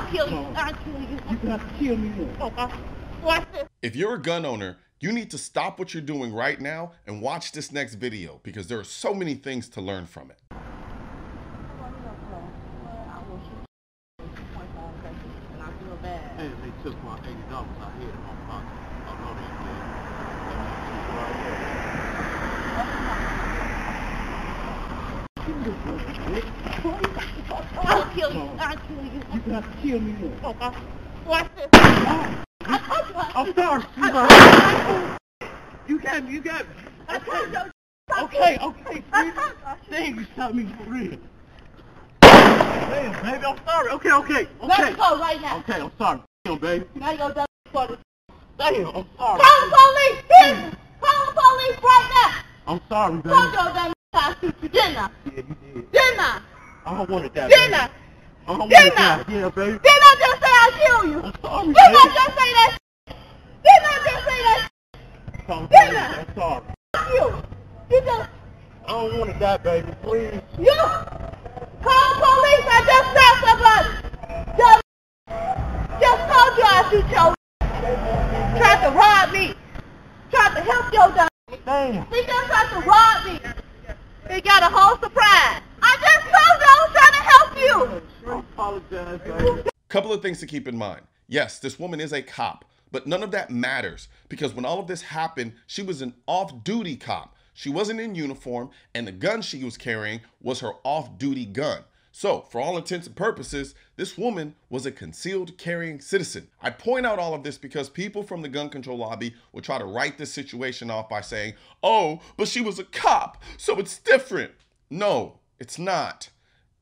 I'll kill you. I'll kill you. You can have to kill me now. Okay. Watch this. If you're a gun owner, you need to stop what you're doing right now and watch this next video because there are so many things to learn from it. Hey, they took my $80 I had in my pocket. I know they did. I'll kill you. I'll kill you. You can have to kill me now. Okay. Watch this. I'm sorry. You got me. I told you. Okay, please. Dang, you shot me for real. Damn, baby, I'm sorry. Okay. Let's go right now. Okay, I'm sorry. Damn, baby. Now you're done for this. Damn, I'm sorry. Call the police. Call the police right now. I'm sorry, baby. Told your dumb I shoot you, didn't I? Yeah, you did. Didn't I? I don't want it that Didn't baby. I? I don't want Didn't it I? that. Yeah, baby. Didn't I just say I'll kill you? I'm sorry, Didn't I baby. just say that? Didn't I just say that? I'm Didn't I? sorry. You just, I don't want it that, baby. Please. you call police. I just shot somebody. Just told you I shoot your. Tried to rob me. Tried to help your dumb. Damn. He just tried to rob me. He got a whole surprise. I just told you I was trying to help you. I apologize, baby. Couple of things to keep in mind. Yes, this woman is a cop, but none of that matters because when all of this happened, she was an off-duty cop. She wasn't in uniform, and the gun she was carrying was her off-duty gun. So, for all intents and purposes, this woman was a concealed carrying citizen. I point out all of this because people from the gun control lobby will try to write this situation off by saying, oh, but she was a cop, so it's different. No, it's not.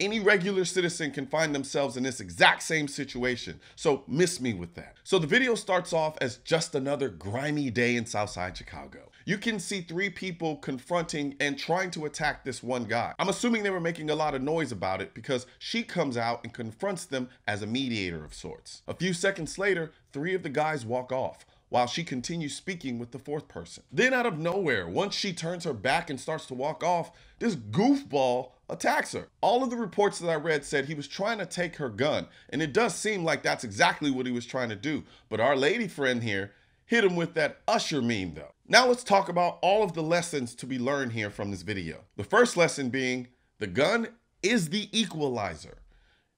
Any regular citizen can find themselves in this exact same situation, so miss me with that. So the video starts off as just another grimy day in Southside Chicago. You can see three people confronting and trying to attack this one guy. I'm assuming they were making a lot of noise about it because she comes out and confronts them as a mediator of sorts. A few seconds later, three of the guys walk off, while she continues speaking with the fourth person. Then out of nowhere, once she turns her back and starts to walk off, this goofball attacks her. All of the reports that I read said he was trying to take her gun, and it does seem like that's exactly what he was trying to do. But our lady friend here hit him with that Usher meme though. Now let's talk about all of the lessons to be learned here from this video. The first lesson being, the gun is the equalizer.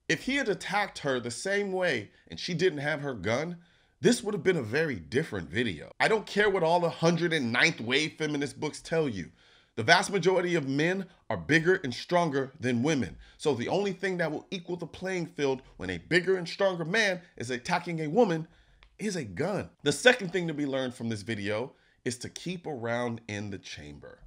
If he had attacked her the same way and she didn't have her gun, this would have been a very different video. I don't care what all the 109th wave feminist books tell you. The vast majority of men are bigger and stronger than women. So the only thing that will equal the playing field when a bigger and stronger man is attacking a woman is a gun. The second thing to be learned from this video is to keep a round in the chamber.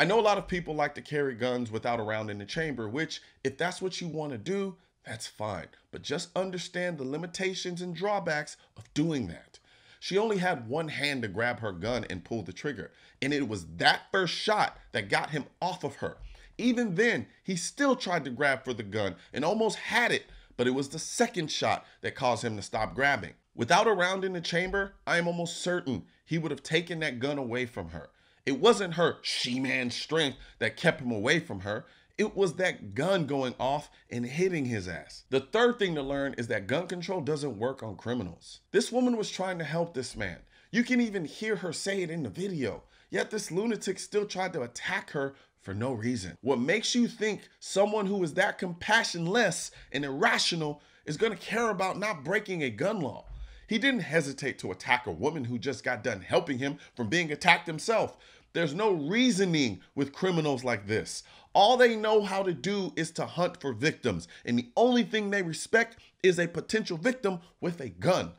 I know a lot of people like to carry guns without a round in the chamber, which if that's what you want to do, that's fine. But just understand the limitations and drawbacks of doing that. She only had one hand to grab her gun and pull the trigger. And it was that first shot that got him off of her. Even then, he still tried to grab for the gun and almost had it, but it was the second shot that caused him to stop grabbing. Without a round in the chamber, I am almost certain he would have taken that gun away from her. It wasn't her she-man strength that kept him away from her. It was that gun going off and hitting his ass. The third thing to learn is that gun control doesn't work on criminals. This woman was trying to help this man. You can even hear her say it in the video. Yet this lunatic still tried to attack her for no reason. What makes you think someone who is that compassionless and irrational is going to care about not breaking a gun law? He didn't hesitate to attack a woman who just got done helping him from being attacked himself. There's no reasoning with criminals like this. All they know how to do is to hunt for victims, and the only thing they respect is a potential victim with a gun.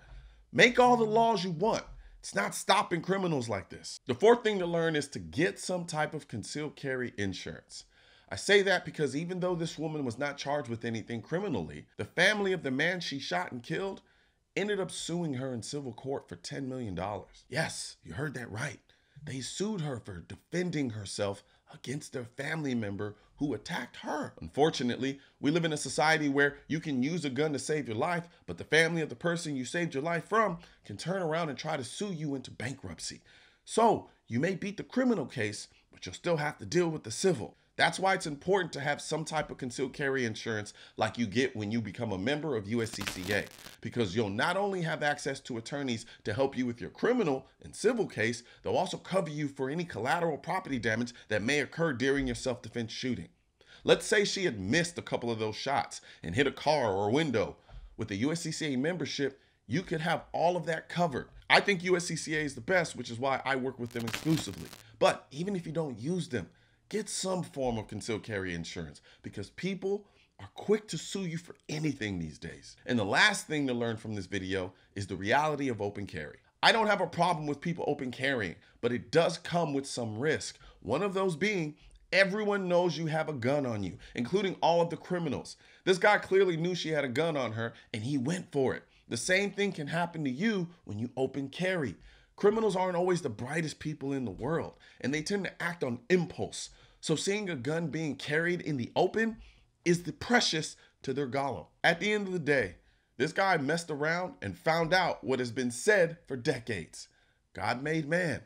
Make all the laws you want. It's not stopping criminals like this. The fourth thing to learn is to get some type of concealed carry insurance. I say that because even though this woman was not charged with anything criminally, the family of the man she shot and killed ended up suing her in civil court for $10 million. Yes, you heard that right. They sued her for defending herself against their family member who attacked her. Unfortunately, we live in a society where you can use a gun to save your life, but the family of the person you saved your life from can turn around and try to sue you into bankruptcy. So you may beat the criminal case, but you'll still have to deal with the civil. That's why it's important to have some type of concealed carry insurance like you get when you become a member of USCCA. because you'll not only have access to attorneys to help you with your criminal and civil case, they'll also cover you for any collateral property damage that may occur during your self-defense shooting. Let's say she had missed a couple of those shots and hit a car or a window. With the USCCA membership, you could have all of that covered. I think USCCA is the best, which is why I work with them exclusively. But even if you don't use them, get some form of concealed carry insurance, because people are quick to sue you for anything these days. And the last thing to learn from this video is the reality of open carry. I don't have a problem with people open carrying, but it does come with some risk. One of those being, everyone knows you have a gun on you, including all of the criminals. This guy clearly knew she had a gun on her and he went for it. The same thing can happen to you when you open carry. Criminals aren't always the brightest people in the world, and they tend to act on impulse. So seeing a gun being carried in the open is the precious to their Gollum. At the end of the day, this guy messed around and found out what has been said for decades. God made man,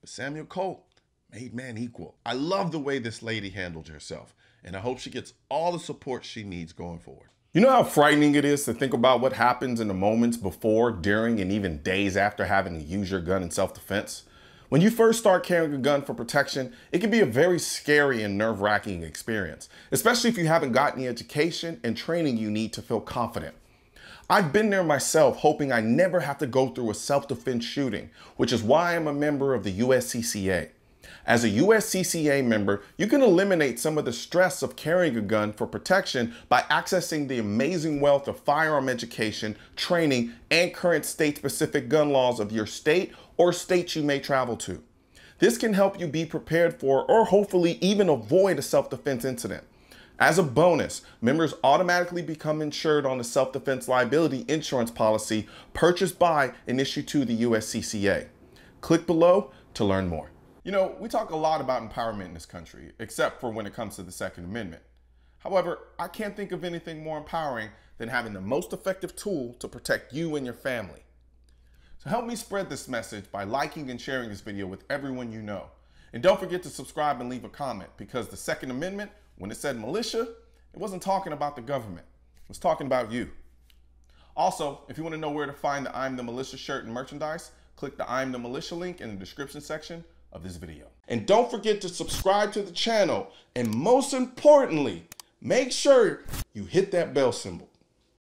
but Samuel Colt made man equal. I love the way this lady handled herself, and I hope she gets all the support she needs going forward. You know how frightening it is to think about what happens in the moments before, during, and even days after having to use your gun in self-defense? When you first start carrying a gun for protection, it can be a very scary and nerve-wracking experience, especially if you haven't gotten the education and training you need to feel confident. I've been there myself, hoping I never have to go through a self-defense shooting, which is why I'm a member of the USCCA. As a USCCA member, you can eliminate some of the stress of carrying a gun for protection by accessing the amazing wealth of firearm education, training, and current state-specific gun laws of your state or states you may travel to. This can help you be prepared for, or hopefully even avoid, a self-defense incident. As a bonus, members automatically become insured on the self-defense liability insurance policy purchased by and issued to the USCCA. Click below to learn more. You know, we talk a lot about empowerment in this country, except for when it comes to the Second Amendment. However, I can't think of anything more empowering than having the most effective tool to protect you and your family. So help me spread this message by liking and sharing this video with everyone you know. And don't forget to subscribe and leave a comment, because the Second Amendment, when it said militia, it wasn't talking about the government. It was talking about you. Also, if you want to know where to find the I'm the Militia shirt and merchandise, click the I'm the Militia link in the description section of this video. And don't forget to subscribe to the channel, and most importantly, make sure you hit that bell symbol.